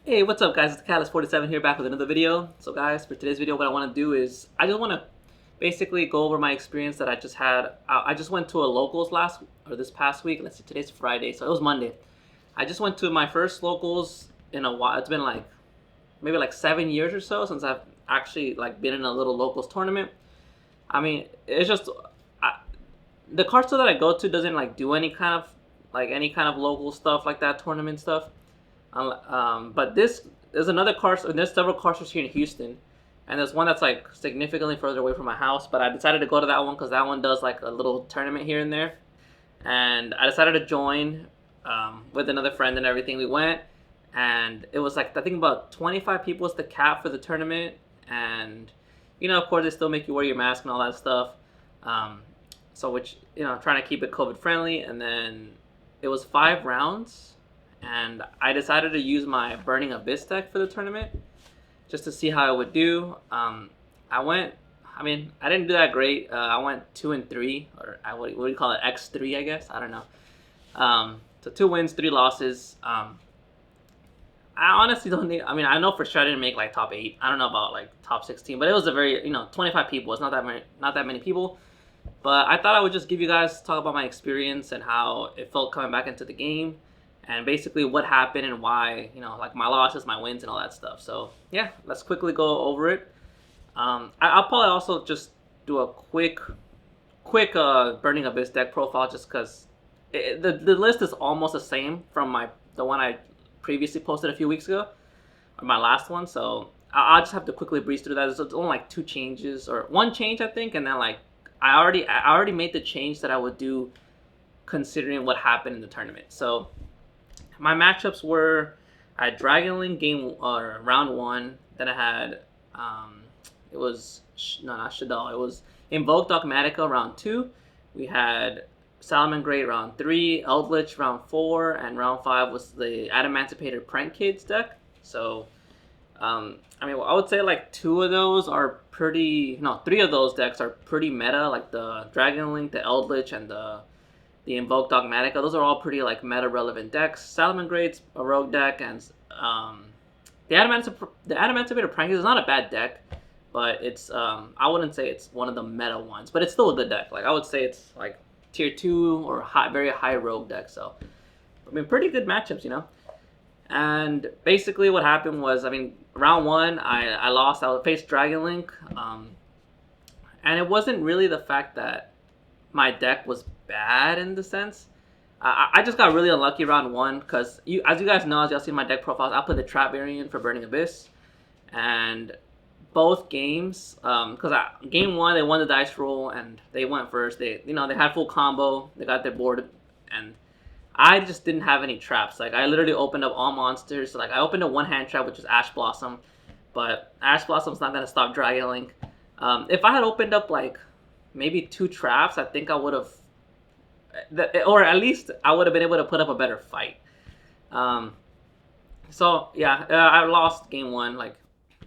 Hey, what's up guys? It's Catalyst47 here back with another video. So guys, for today's video what I want to do is I just want to basically go over my experience that I just had. I just went to a locals this past week. Let's see, today's Friday, so it was Monday. I just went to my first locals in a while. It's been like maybe like 7 years or so since I've actually like been in a little locals tournament. I mean, it's just the card store that I go to doesn't like do any kind of local stuff like that, tournament stuff. But there's another car. There's several car stores here in Houston, and there's one that's like significantly further away from my house. But I decided to go to that one because that one does like a little tournament here and there, and I decided to join with another friend and everything. We went, and it was like I think about 25 people was the cap for the tournament, and of course they still make you wear your mask and all that stuff. So which trying to keep it COVID friendly, and then it was 5 rounds. And I decided to use my Burning Abyss deck for the tournament just to see how it would do. I didn't do that great. I went 2-3, or what do you call it, X3, I guess. I don't know. So 2 wins, 3 losses. I honestly don't need. I know for sure I didn't make like top 8. I don't know about like top 16, but it was a very 25 people. It's not that many people. But I thought I would just give you guys talk about my experience and how it felt coming back into the game. And basically what happened and why, like my losses, my wins, and all that stuff. So yeah, let's quickly go over it. I'll probably also just do a quick Burning Abyss deck profile just because the list is almost the same from the one I previously posted a few weeks ago, or my last one. So I'll just have to quickly breeze through that. There's only like 2 changes, or 1 change I think, and then like I already made the change that I would do considering what happened in the tournament. So my matchups were, I had Dragon Link round 1. Then I had it was not Shadal. It was Invoke Dogmatica round 2. We had Salamangreat round 3, Eldritch round 4, and round 5 was the Adamantipated Prank Kids deck. So I would say like 2 of those are pretty. No, 3 of those decks are pretty meta. Like the Dragon Link, the Eldritch, and the Invoke Dogmatica. Those are all pretty like meta relevant decks. Salamangreat's a rogue deck, and the Adamantipated Prank is not a bad deck, but it's I wouldn't say it's one of the meta ones, but it's still a good deck. Like I would say it's like tier 2 or very high rogue deck. So pretty good matchups. And basically what happened was, round 1 I lost. I faced Dragon Link, and it wasn't really the fact that my deck was bad in the sense. I just got really unlucky round 1 because as you guys know, as y'all see my deck profiles, I played the trap variant for Burning Abyss, and both games, because game 1 they won the dice roll and they went first. They had full combo, they got their board, and I just didn't have any traps. Like I literally opened up all monsters. Like I opened a 1-hand trap, which is Ash Blossom, but Ash Blossom's not gonna stop Dragon Link. If I had opened up like maybe 2 traps, I think I would have, or at least I would have been able to put up a better fight. So yeah, I lost game 1. Like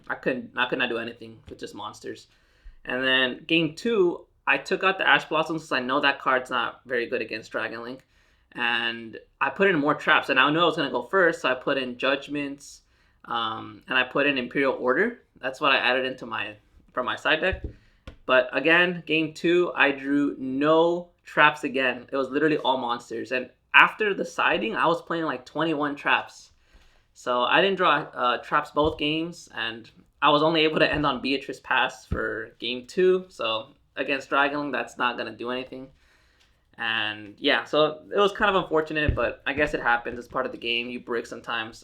I could not do anything with just monsters. And then game 2, I took out the Ash Blossom since I know that card's not very good against Dragon Link, and I put in more traps. And I knew I was gonna go first, so I put in Judgments, and I put in Imperial Order. That's what I added into from my side deck. But again, game 2, I drew no traps again. It was literally all monsters. And after the siding, I was playing like 21 traps. So I didn't draw traps both games, and I was only able to end on Beatrice Pass for game 2. So against Dragon, that's not gonna do anything. And yeah, so it was kind of unfortunate, but I guess it happens. It's part of the game. You brick sometimes.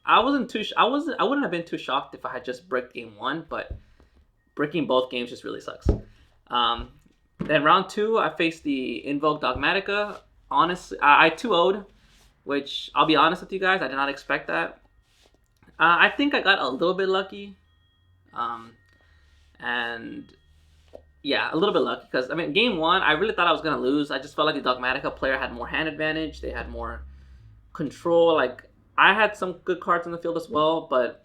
I wouldn't have been too shocked if I had just bricked game 1, but bricking both games just really sucks. Then round 2, I faced the Invoke Dogmatica. Honestly, I 2-0'd, which I'll be honest with you guys, I did not expect that. I think I got a little bit lucky. And yeah, a little bit lucky because game 1, I really thought I was gonna lose. I just felt like the Dogmatica player had more hand advantage. They had more control. Like I had some good cards in the field as well, but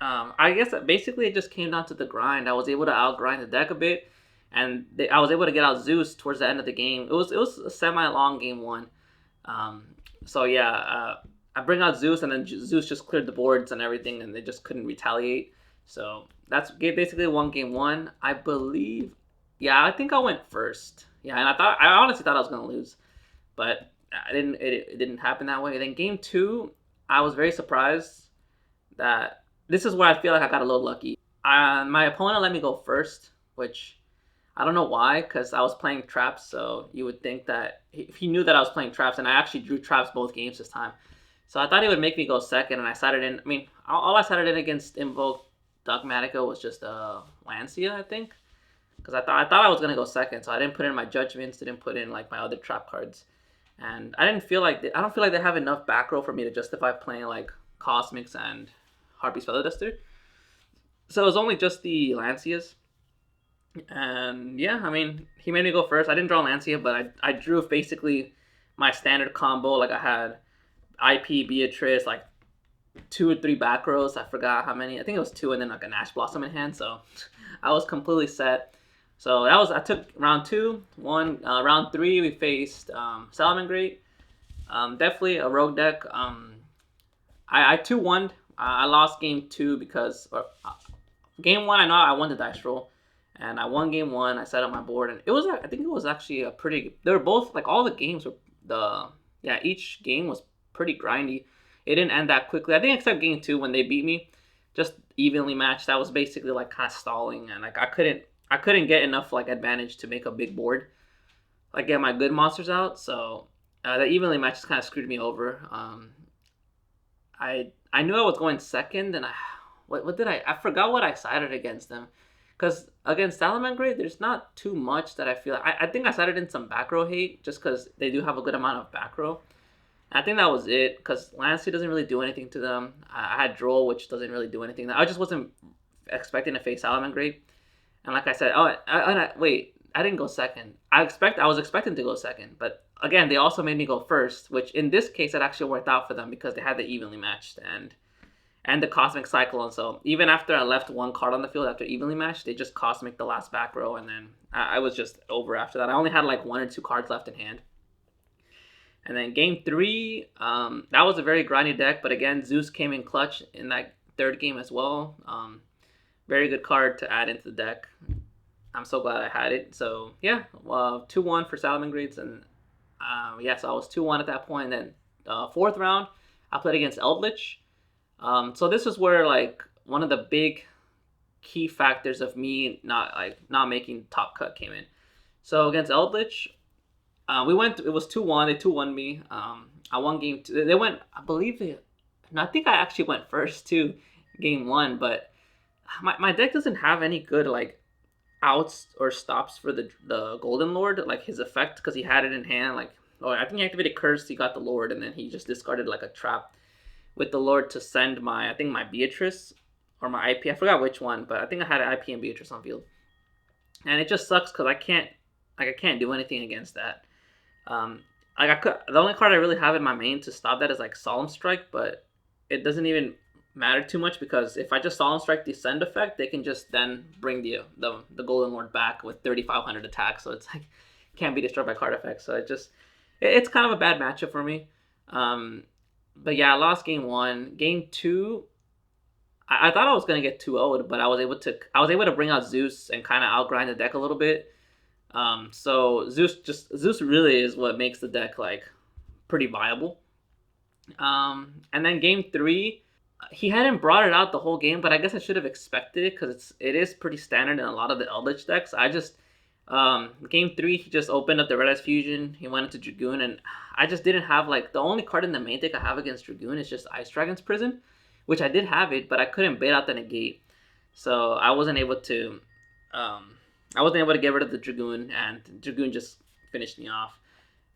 I guess basically it just came down to the grind. I was able to outgrind the deck a bit, and I was able to get out Zeus towards the end of the game. It was a semi-long game 1. So yeah, I bring out Zeus, and then Zeus just cleared the boards and everything, and they just couldn't retaliate. So that's basically one game one, I believe. Yeah, I think I went first. Yeah, and I honestly thought I was gonna lose, but I didn't. It didn't happen that way. Then game two, I was very surprised that this is where I feel like I got a little lucky. My opponent let me go first, which I don't know why, because I was playing traps, so you would think that if he knew that I was playing traps, and I actually drew traps both games this time. So I thought he would make me go second, and I sided in. I mean, all I sided in against Invoke Dogmatica was just Lancia, I think, because I thought I was gonna go second, so I didn't put in my judgments, didn't put in like my other trap cards, and I don't feel like they have enough back row for me to justify playing like Cosmics and Harpy's Feather Duster. So it was only just the Lancias. And yeah, I mean, he made me go first. I didn't draw Lancia, but I drew basically my standard combo. Like I had IP Beatrice, like 2 or 3 back rows. I forgot how many. I think it was 2, and then like an Ash Blossom in hand. So I was completely set. So I took round 2. Round 3 we faced Salamangreat. Definitely a rogue deck. I 2-1'd. I lost game 2 because game 1 I know I won the dice roll. And I won game 1. I set up my board, and I think it was actually a pretty. They were both like all the games were each game was pretty grindy. It didn't end that quickly. I think except game 2 when they beat me, just evenly matched. That was basically like kind of stalling, and like I couldn't get enough like advantage to make a big board, like get my good monsters out. So the evenly match just kind of screwed me over. I knew I was going second, and what did I forgot what I sided against them. Because against Salamangreat, there's not too much that I feel. I think I sided in some back row hate just because they do have a good amount of back row. I think that was it because Lancey doesn't really do anything to them. I had Droll, which doesn't really do anything. I just wasn't expecting to face Salamangreat. And like I said, wait, I didn't go second. I was expecting to go second, but again, they also made me go first, which in this case it actually worked out for them because they had the evenly matched and the Cosmic Cyclone. So even after I left one card on the field after evenly matched, they just Cosmic the last back row, and then I was just over after that. I only had like 1 or 2 cards left in hand. And then game 3, that was a very grindy deck, but again, Zeus came in clutch in that third game as well. Very good card to add into the deck. I'm so glad I had it. So yeah, 2-1 for Salamangreats, and so I was 2-1 at that point. And then fourth round, I played against Eldritch. So this is where like one of the big key factors of me not making top cut came in. So against Eldritch, it was 2-1. They 2-1 me. I won game 2. They went, I think I actually went first too, game 1. But my deck doesn't have any good like outs or stops for the Golden Lord, like his effect, because he had it in hand. Like, I think he activated Curse. He got the Lord, and then he just discarded like a trap with the Lord to send my Beatrice or my IP. I forgot which one, but I think I had an IP and Beatrice on field, and it just sucks because I can't do anything against that. The only card I really have in my main to stop that is like Solemn Strike, but it doesn't even matter too much because if I just Solemn Strike the Send effect, they can just then bring the Golden Lord back with 3,500 attack, so it's like can't be destroyed by card effects. So it's kind of a bad matchup for me. But yeah, I lost game 1. Game 2, I thought I was gonna get 2-0'd, but I was able to bring out Zeus and kind of outgrind the deck a little bit. So Zeus really is what makes the deck like pretty viable. And then game 3, he hadn't brought it out the whole game, but I guess I should have expected it because it is pretty standard in a lot of the Eldritch decks. Game 3, he just opened up the Red Eyes Fusion. He went into Dragoon, and I just didn't have like the only card in the main deck I have against Dragoon is just Ice Dragon's Prison, which I did have it, but I couldn't bait out the negate, so I wasn't able to get rid of the Dragoon, and Dragoon just finished me off.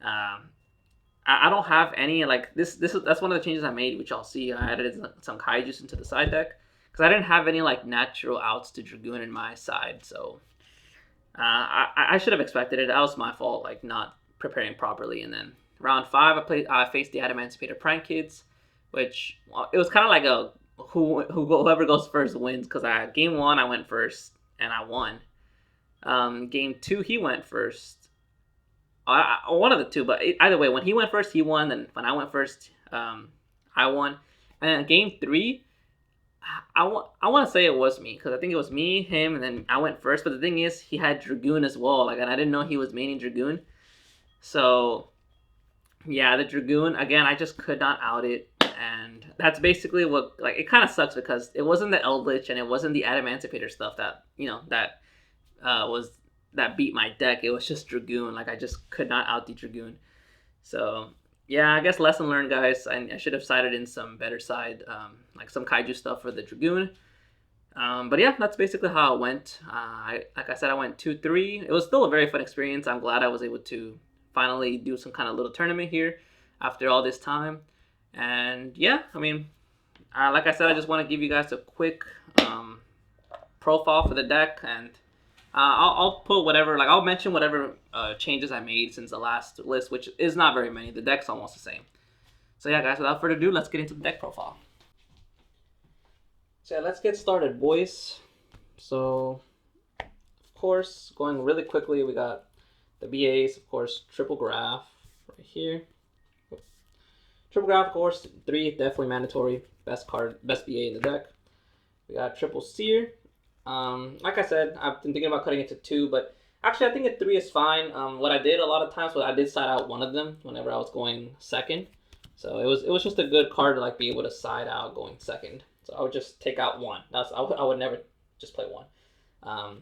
I don't have any like this. That's one of the changes I made, which I'll see. I added some Kaijus into the side deck because I didn't have any like natural outs to Dragoon in my side, so. I should have expected it. That was my fault, like not preparing properly. And then round 5, I faced the Adamancipator Prank Kids, which it was kind of like a whoever goes first wins. Because game 1 I went first and I won. Game 2 he went first. One of the two, but either way, when he went first he won, and when I went first, I won. And then game 3, I want to say it was me because I think it was me, him, and then I went first. But the thing is, he had Dragoon as well. Like, and I didn't know he was maining Dragoon. So yeah, the Dragoon again. I just could not out it, and that's basically what, like, it kind of sucks because it wasn't the Eldritch and it wasn't the Adamantipator stuff that was that beat my deck. It was just Dragoon. Like, I just could not out the Dragoon. So yeah, I guess lesson learned, guys. I should have sided in some better side, like some kaiju stuff for the Dragoon. But yeah, that's basically how it went. Like I said, I went 2-3. It was still a very fun experience. I'm glad I was able to finally do some kind of little tournament here after all this time. And yeah, I mean, like I said, I just want to give you guys a quick profile for the deck, and I'll put whatever, like, I'll mention whatever changes I made since the last list, which is not very many. The deck's almost the same. So yeah, guys, without further ado, let's get into the deck profile. So yeah, let's get started, boys. So, of course, going really quickly, we got the BAs, of course, Triple Graph right here. Triple Graph, of course, 3, definitely mandatory. Best card, best BA in the deck. We got Triple Seer. Like I said, I've been thinking about cutting it to 2, but actually I think a 3 is fine. What I did a lot of times was I did side out one of them whenever I was going second. So it was just a good card to, like, be able to side out going second. So I would just take out 1. I would never just play 1.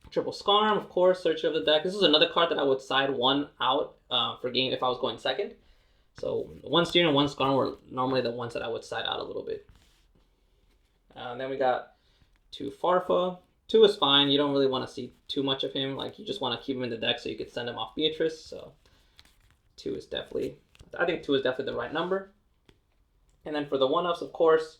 Triple Scarm, of course, Search of the deck. This is another card that I would side 1 out for game if I was going second. So 1 Seer and 1 Scarm were normally the ones that I would side out a little bit. Then we got 2 Farfa. 2 is fine. You don't really want to see too much of him. Like, you just want to keep him in the deck so you could send him off Beatrice. So 2 is definitely, I think 2 is definitely the right number. And then for the 1-ups, of course,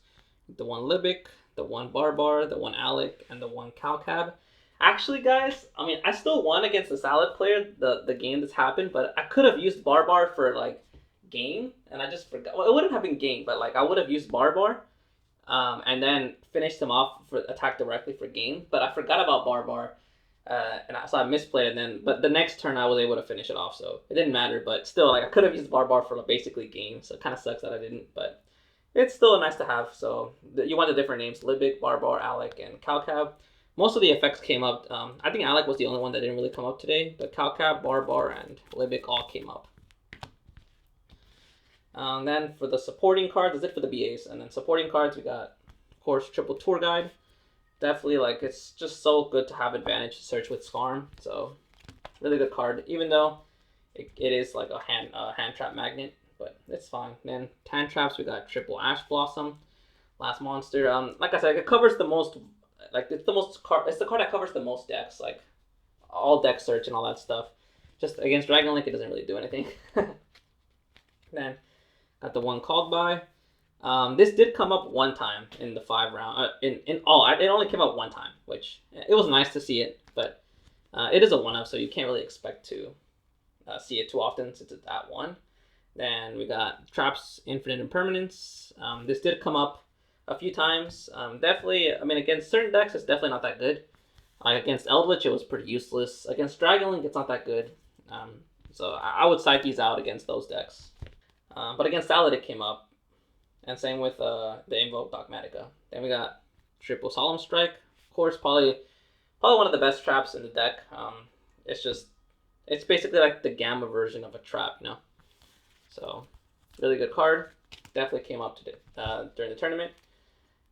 the 1 Libic, the 1 Barbar, the 1 Alec, and the 1 Calcab. Actually, guys, I mean, I still won against the Salad player, the game that's happened, but I could have used Barbar for, like, game, and I just forgot. Well, it wouldn't have been game, but, like, I would have used Barbar, and then finished him off for attack directly for game, but I forgot about Barbar, so I misplayed it. But the next turn I was able to finish it off, so it didn't matter. But still, like, I could have used Barbar for, like, basically game, so it kind of sucks that I didn't, but it's still nice to have. So you want the different names: Libic, Barbar, Alec, and Calcab. Most of the effects came up. I think Alec was the only one that didn't really come up today, but Calcab, Barbar, and Libic all came up. Then for the supporting cards, that's it for the BAs. And then supporting cards, we got, of course, Triple Tour Guide. Definitely, like, it's just so good to have advantage to search with Scarm. So, really good card, even though it is like a hand trap magnet, but it's fine. Then hand traps, we got Triple Ash Blossom, last monster. Like I said, it covers the most, like, it's the card that covers the most decks, like all deck search and all that stuff. Just against Dragon Link, it doesn't really do anything. Then got the 1 Called By. This did come up one time in the 5 round. It only came up one time, which it was nice to see it, but it is a 1-up, so you can't really expect to see it too often since it's at 1. Then we got Traps Infinite Impermanence. This did come up a few times. Definitely, I mean, against certain decks, it's definitely not that good. Like, against Eldritch, it was pretty useless. Against Dragon Link, it's not that good. So I would side these out against those decks. But against Salad, it came up. And same with the Invoke Dogmatica. Then we got Triple Solemn Strike. Of course, probably one of the best traps in the deck. It's basically like the Gamma version of a trap, you know? So, really good card. Definitely came up today, during the tournament.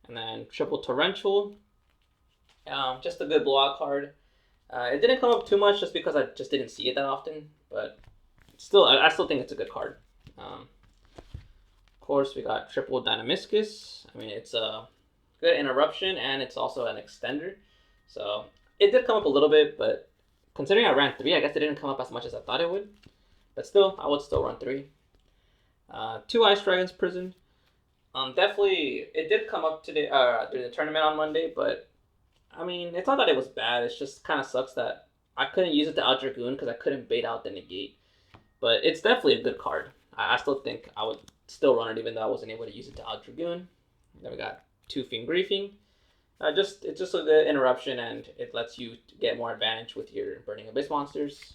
And then Triple Torrential. Just a good blowout card. It didn't come up too much just because I just didn't see it that often. But still, I still think it's a good card. Of course, we got Triple Dynamiscus. I mean, it's a good interruption, and it's also an extender. So it did come up a little bit, but considering I ran 3, I guess it didn't come up as much as I thought it would. But still, I would still run 3. 2 Ice Dragons Prison. Definitely, it did come up today during the tournament on Monday, but I mean, it's not that it was bad. It's just kind of sucks that I couldn't use it to out Dragoon because I couldn't bait out the negate. But it's definitely a good card. I still think I would still run it even though I wasn't able to use it to out Dragoon. Then we got 2 Fiend Griefing. It's just a good interruption, and it lets you get more advantage with your Burning Abyss monsters.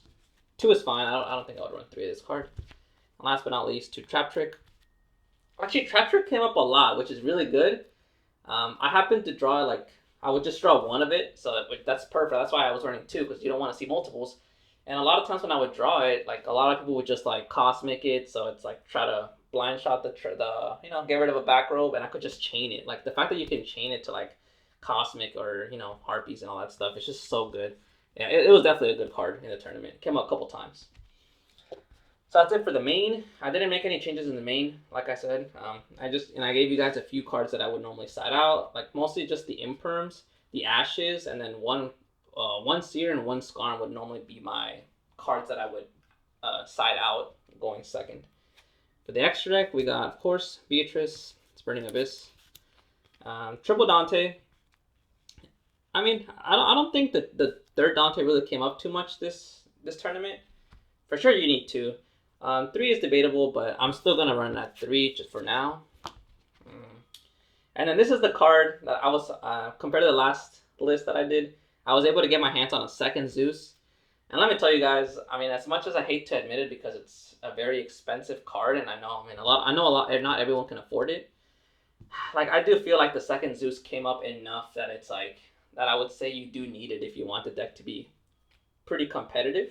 2 is fine. I don't think I would run 3 of this card. And last but not least, 2 Trap Trick. Actually, Trap Trick came up a lot, which is really good. I happened to draw like I would just draw one of it, so that's perfect. That's why I was running two because you don't want to see multiples. And a lot of times when I would draw it, like a lot of people would just like cosmic it, so it's like try to blind shot the get rid of a back row, and I could just chain it. Like the fact that you can chain it to like cosmic or harpies and all that stuff, it's just so good. Yeah, it was definitely a good card in the tournament. It came up a couple times. So that's it for the main. I didn't make any changes in the main, like I said. I gave you guys a few cards that I would normally side out, like mostly just the imperms, the ashes, and then one seer and one scarm would normally be my cards that I would side out going second. For the extra deck, we got of course Beatrice, Burning Abyss, Triple Dante. I mean, I don't think that the third Dante really came up too much this tournament. For sure, you need two. Three is debatable, but I'm still gonna run at three just for now. And then this is the card that I was compared to the last list that I did. I was able to get my hands on a second Zeus, and let me tell you guys. I mean, as much as I hate to admit it, because it's a very expensive card, and I know a lot. Not everyone can afford it. Like I do feel like the second Zeus came up enough that it's like that. I would say you do need it if you want the deck to be pretty competitive.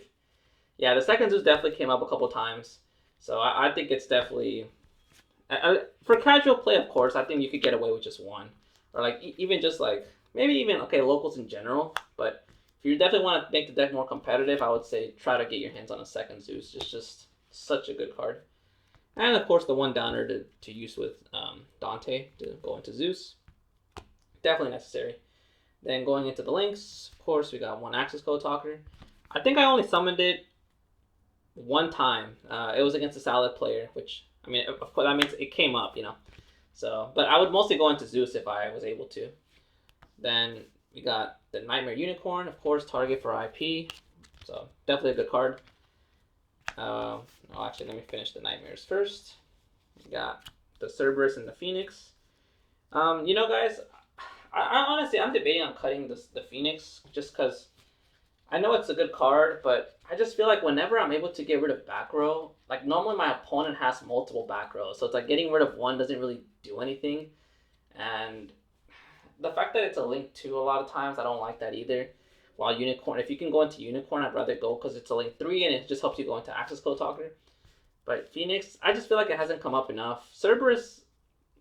Yeah, the second Zeus definitely came up a couple times, so I think it's definitely for casual play. Of course, I think you could get away with just one, or like even just like maybe even locals in general. But if you definitely want to make the deck more competitive, I would say try to get your hands on a second Zeus. It's just such a good card, and of course the one downer to use with Dante to go into Zeus, definitely necessary. Then going into the links, of course we got one Access Code Talker. I think I only summoned it one time. It was against a Salad player, which I mean, of course, that means it came up, So, but I would mostly go into Zeus if I was able to. Then we got the Nightmare Unicorn, of course, target for IP. So definitely a good card. Actually, let me finish the Nightmares first. We got the Cerberus and the Phoenix. Guys, I honestly I'm debating on cutting the Phoenix just because I know it's a good card, but I just feel like whenever I'm able to get rid of back row, like normally my opponent has multiple back rows, so it's like getting rid of one doesn't really do anything. And the fact that it's a link 2 a lot of times, I don't like that either. While Unicorn, if you can go into Unicorn, I'd rather go because it's a link 3 and it just helps you go into Access Code Talker. But Phoenix, I just feel like it hasn't come up enough. Cerberus,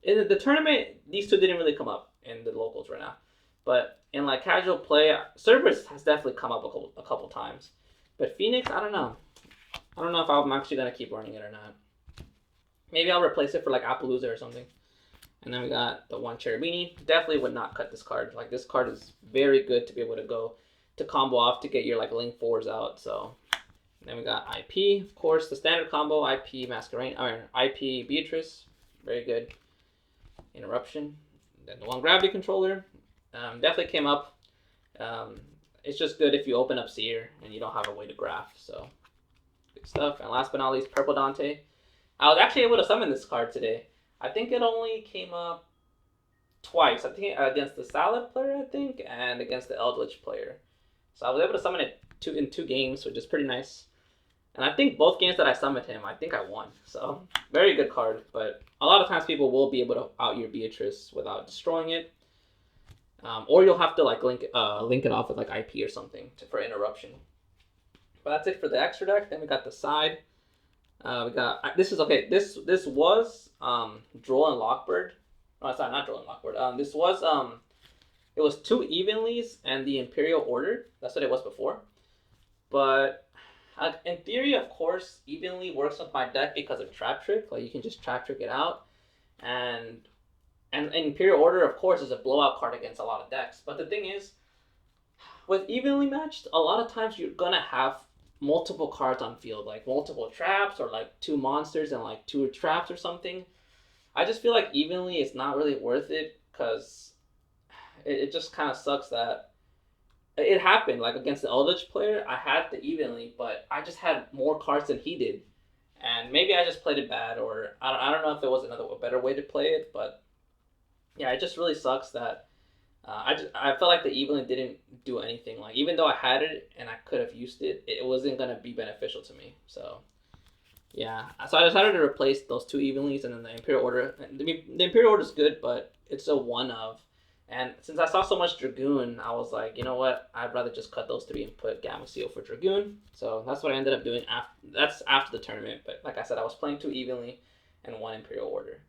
in the tournament, these two didn't really come up in the locals right now. But in like casual play, Cerberus has definitely come up a couple times. But Phoenix, I don't know. I don't know if I'm actually gonna keep running it or not. Maybe I'll replace it for like Appaloosa or something. And then we got the one Cherubini. Definitely would not cut this card. Like this card is very good to be able to go to combo off to get your like link 4s out. So and then we got IP, of course, the standard combo IP Masquerade, IP Beatrice, very good. Interruption. Then the one Gravity Controller. Definitely came up. It's just good if you open up Seer and you don't have a way to graph. So, good stuff. And last but not least, Purple Dante. I was actually able to summon this card today. I think it only came up twice. I think against the Salad player, and against the Eldritch player. So I was able to summon it in 2 games, which is pretty nice. And I think both games that I summoned him, I think I won. So, very good card. But a lot of times people will be able to out your Beatrice without destroying it. Or you'll have to like link it off with like IP or something for interruption. But that's it for the extra deck. Then we got the side. We got this is okay. This was Droll and Lockbird. No, sorry, not Droll and Lockbird. This was it was 2 Evenlies and the Imperial Order. That's what it was before. But in theory, of course, Evenly works with my deck because of Trap Trick. Like you can just Trap Trick it out, and Imperial Order, of course, is a blowout card against a lot of decks. But the thing is, with evenly matched, a lot of times you're gonna have multiple cards on field, like multiple traps or like 2 monsters and like 2 traps or something. I just feel like evenly it's not really worth it because it just kind of sucks that it happened. Like against the Eldritch player, I had the evenly, but I just had more cards than he did. And maybe I just played it bad, or I don't know if there was a better way to play it, but yeah, it just really sucks that I felt like the evenly didn't do anything. Like even though I had it and I could have used it, it wasn't gonna be beneficial to me. So Yeah, so I decided to replace those two evenlies and then the Imperial Order. The Imperial Order is good, but it's a one of. And since I saw so much Dragoon, I was like, you know what? I'd rather just cut those three and put Gamma Seal for Dragoon. So that's what I ended up doing. That's after the tournament. But like I said, I was playing two evenly and one Imperial Order.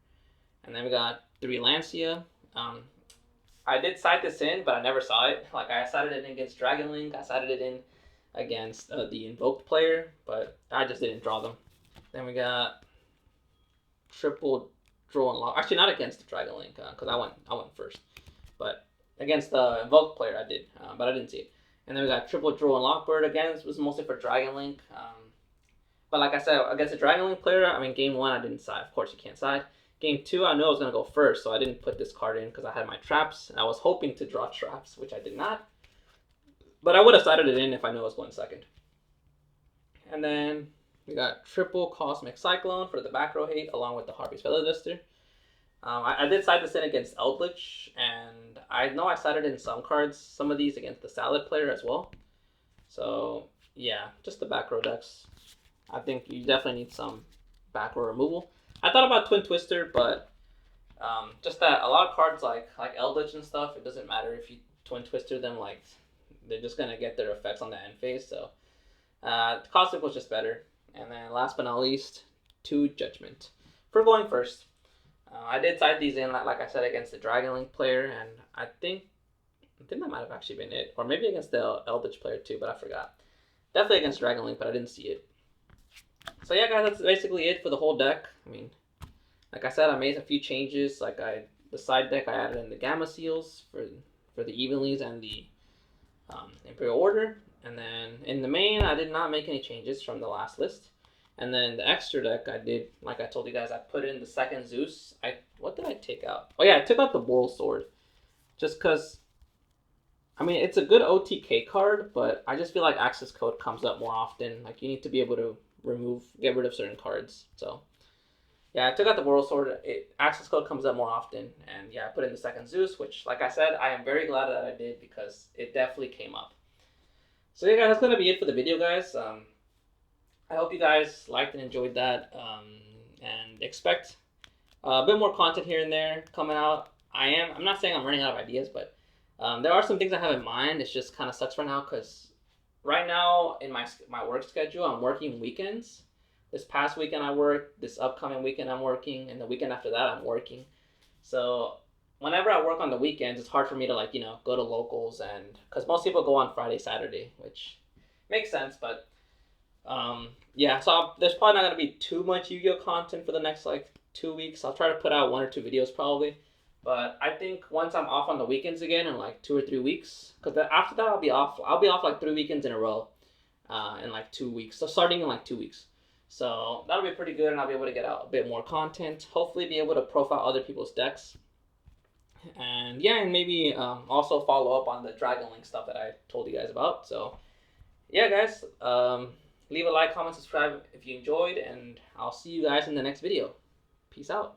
And then we got three Lancia. I did side this in, but I never saw it. Like I sided it in against Dragon Link. I sided it in against the Invoked player, but I just didn't draw them. Then we got triple draw and lock. Actually, not against the Dragon Link because I went first, but against the Invoked player I did, but I didn't see it. And then we got triple draw and Lockbird again. This was mostly for Dragon Link. But like I said, against the Dragon Link player, I mean, game one I didn't side. Of course, you can't side. Game two, I knew I was gonna go first, so I didn't put this card in because I had my traps, and I was hoping to draw traps, which I did not. But I would have sided it in if I knew I was going second. And then we got triple Cosmic Cyclone for the back row hate, along with the Harvey's Feather Duster. I did side this in against Eldritch, and I know I sided in some cards, some of these against the Salad player as well. So yeah, just the back row decks. I think you definitely need some back row removal. I thought about Twin Twister, but just that a lot of cards like Eldritch and stuff, it doesn't matter if you Twin Twister them, like they're just gonna get their effects on the end phase. So Cosmic was just better. And then last but not least, two Judgment for going first. I did side these in, like I said, against the Dragon Link player, and I think that might have actually been it, or maybe against the Eldritch player too, but I forgot. Definitely against Dragon Link, but I didn't see it. So yeah, guys, that's basically it for the whole deck. I mean, like I said, I made a few changes. Like the side deck, I added in the Gamma Seals for the Evenlies and the Imperial Order. And then in the main, I did not make any changes from the last list. And then in the extra deck, I did, like I told you guys, I put in the second Zeus. What did I take out? Oh yeah, I took out the Boral Sword. Just because, I mean, it's a good OTK card, but I just feel like Access Code comes up more often. Like, you need to be able to get rid of certain cards. So, yeah, I took out the Boral Sword. Access Code comes up more often. And yeah, I put in the second Zeus, which, like I said, I am very glad that I did because it definitely came up. So yeah, guys, that's going to be it for the video, guys. I hope you guys liked and enjoyed that, and expect a bit more content here and there coming out. I'm not saying I'm running out of ideas, but there are some things I have in mind. It just kind of sucks right now because right now in my work schedule, I'm working weekends. This past weekend I worked, this upcoming weekend I'm working, and the weekend after that I'm working. So whenever I work on the weekends, it's hard for me to go to locals, and because most people go on Friday, Saturday, which makes sense, but yeah, so there's probably not going to be too much Yu-Gi-Oh content for the next 2 weeks. I'll try to put out 1 or 2 videos probably, but I think once I'm off on the weekends again in 2 or 3 weeks, because after that I'll be off 3 weekends in a row in 2 weeks, so starting in 2 weeks. So that'll be pretty good, and I'll be able to get out a bit more content, hopefully be able to profile other people's decks, and yeah, and maybe also follow up on the Dragon Link stuff that I told you guys about. So yeah, guys, leave a like, comment, subscribe if you enjoyed, and I'll see you guys in the next video. Peace out.